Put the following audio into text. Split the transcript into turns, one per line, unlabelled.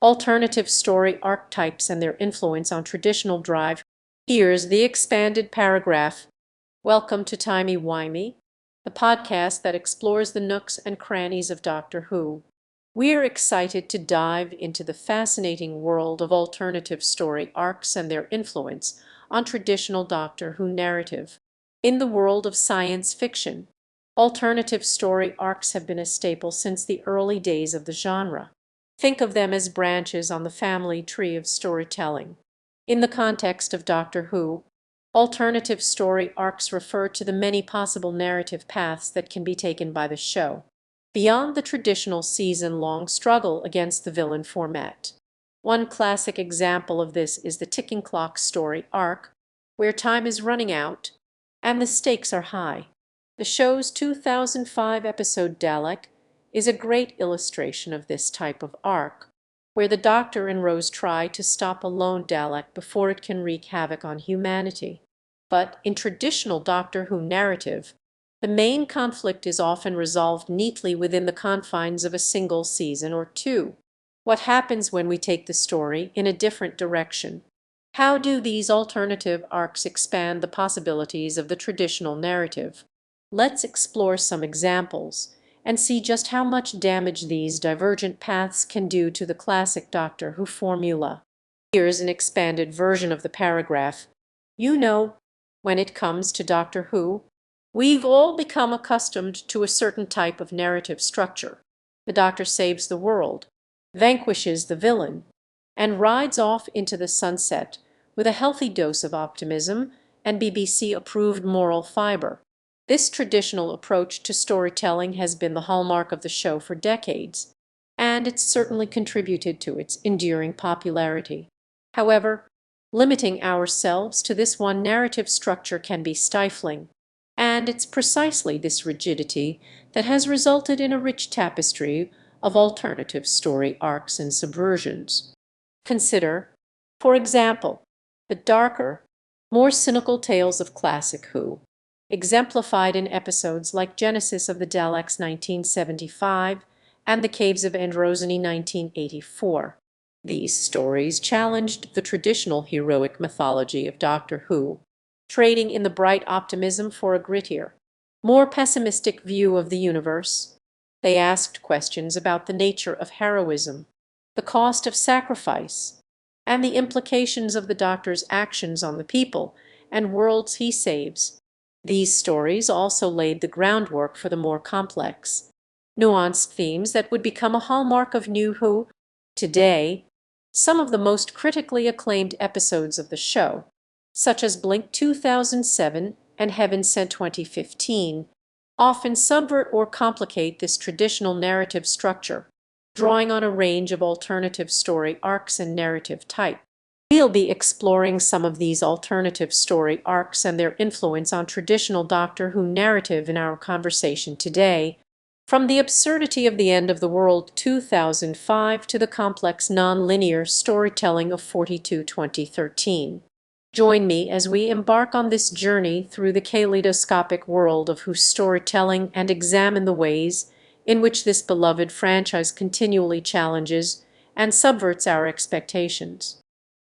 Alternative story archetypes and their influence on traditional drive. Here's the expanded paragraph. Welcome to Timey-Wimey, the podcast that explores the nooks and crannies of Doctor Who. We're excited to dive into the fascinating world of alternative story arcs and their influence on traditional Doctor Who narrative. In the world of science fiction, alternative story arcs have been a staple since the early days of the genre. Think of them as branches on the family tree of storytelling. In the context of Doctor Who, alternative story arcs refer to the many possible narrative paths that can be taken by the show, beyond the traditional season-long struggle against the villain format. One classic example of this is the Ticking Clock story arc, where time is running out and the stakes are high. The show's 2005 episode Dalek is a great illustration of this type of arc, where the Doctor and Rose try to stop a lone Dalek before it can wreak havoc on humanity. But in traditional Doctor Who narrative, the main conflict is often resolved neatly within the confines of a single season or two. What happens when we take the story in a different direction? How do these alternative arcs expand the possibilities of the traditional narrative? Let's explore some examples and see just how much damage these divergent paths can do to the classic Doctor Who formula. Here's an expanded version of the paragraph. When it comes to Doctor Who, we've all become accustomed to a certain type of narrative structure. The Doctor saves the world, vanquishes the villain, and rides off into the sunset with a healthy dose of optimism and BBC-approved moral fiber. This traditional approach to storytelling has been the hallmark of the show for decades, and it's certainly contributed to its enduring popularity. However, limiting ourselves to this one narrative structure can be stifling, and it's precisely this rigidity that has resulted in a rich tapestry of alternative story arcs and subversions. Consider, for example, the darker, more cynical tales of classic Who, exemplified in episodes like Genesis of the Daleks 1975 and The Caves of Androzani 1984. These stories challenged the traditional heroic mythology of Doctor Who, trading in the bright optimism for a grittier, more pessimistic view of the universe. They asked questions about the nature of heroism, the cost of sacrifice, and the implications of the Doctor's actions on the people and worlds he saves. These stories also laid the groundwork for the more complex, nuanced themes that would become a hallmark of New Who. Today, some of the most critically acclaimed episodes of the show, such as Blink 2007 and Heaven Sent 2015, often subvert or complicate this traditional narrative structure, drawing on a range of alternative story arcs and narrative types. We'll be exploring some of these alternative story arcs and their influence on traditional Doctor Who narrative in our conversation today, from the absurdity of the End of the World 2005 to the complex non-linear storytelling of 42 2013. Join me as we embark on this journey through the kaleidoscopic world of Who storytelling and examine the ways in which this beloved franchise continually challenges and subverts our expectations.